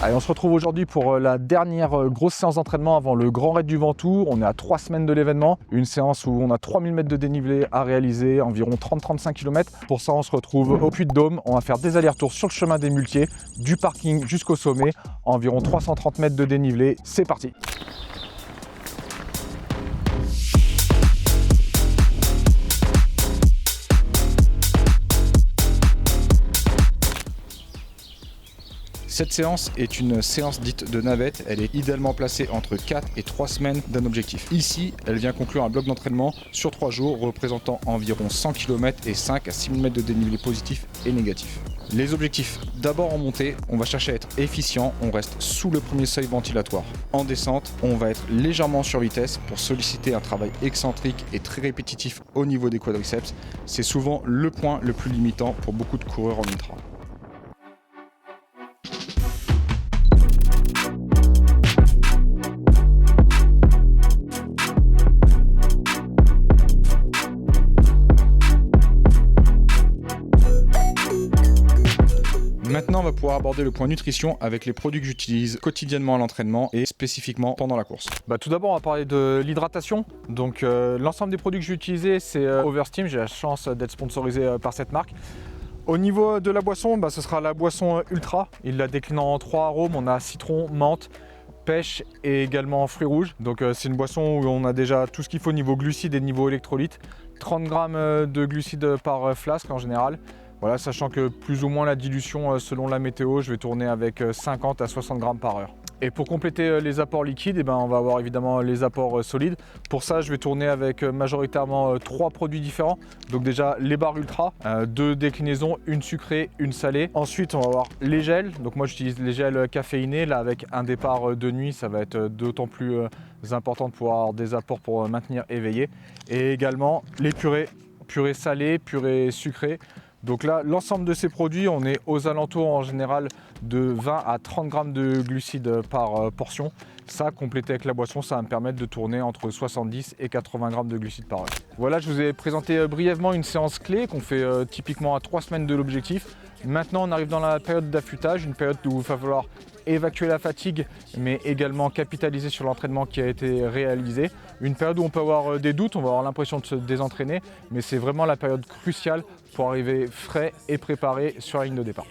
Allez, on se retrouve aujourd'hui pour la dernière grosse séance d'entraînement avant le Grand Raid du Ventoux. On est à 3 semaines de l'événement, une séance où on a 3000 mètres de dénivelé à réaliser, environ 30-35 km. Pour ça, on se retrouve au Puy-de-Dôme. On va faire des allers-retours sur le chemin des Muletiers, du parking jusqu'au sommet, environ 330 mètres de dénivelé. C'est parti! Cette séance est une séance dite de navette. Elle est idéalement placée entre 4 et 3 semaines d'un objectif. Ici, elle vient conclure un bloc d'entraînement sur 3 jours représentant environ 100 km et 5 à 6 000 mètres de dénivelé positif et négatif. Les objectifs, d'abord en montée, on va chercher à être efficient, on reste sous le premier seuil ventilatoire. En descente, on va être légèrement sur vitesse pour solliciter un travail excentrique et très répétitif au niveau des quadriceps. C'est souvent le point le plus limitant pour beaucoup de coureurs en ultra. Maintenant, on va pouvoir aborder le point nutrition avec les produits que j'utilise quotidiennement à l'entraînement et spécifiquement pendant la course. Tout d'abord, on va parler de l'hydratation. Donc, l'ensemble des produits que j'ai utilisés, c'est Oversteam. J'ai la chance d'être sponsorisé par cette marque. Au niveau de la boisson, ce sera la boisson Ultra. Il la décline en 3 arômes. On a citron, menthe, pêche et également fruits rouges. Donc, c'est une boisson où on a déjà tout ce qu'il faut niveau glucides et niveau électrolytes. 30 grammes de glucides par flasque en général. Voilà, sachant que plus ou moins la dilution selon la météo, je vais tourner avec 50 à 60 grammes par heure. Et pour compléter les apports liquides, on va avoir évidemment les apports solides. Pour ça, je vais tourner avec majoritairement 3 produits différents. Donc déjà les barres ultra, 2 déclinaisons, une sucrée, une salée. Ensuite, on va avoir les gels. Donc moi, j'utilise les gels caféinés. Là, avec un départ de nuit, ça va être d'autant plus important de pouvoir avoir des apports pour maintenir éveillé. Et également les purées salées, purées sucrées. Donc là, l'ensemble de ces produits, on est aux alentours en général de 20 à 30 grammes de glucides par portion. Ça, complété avec la boisson, ça va me permettre de tourner entre 70 et 80 grammes de glucides par heure. Voilà, je vous ai présenté brièvement une séance clé qu'on fait typiquement à 3 semaines de l'objectif. Maintenant, on arrive dans la période d'affûtage, une période où il va falloir évacuer la fatigue, mais également capitaliser sur l'entraînement qui a été réalisé. Une période où on peut avoir des doutes, on va avoir l'impression de se désentraîner, mais c'est vraiment la période cruciale pour arriver frais et préparé sur la ligne de départ.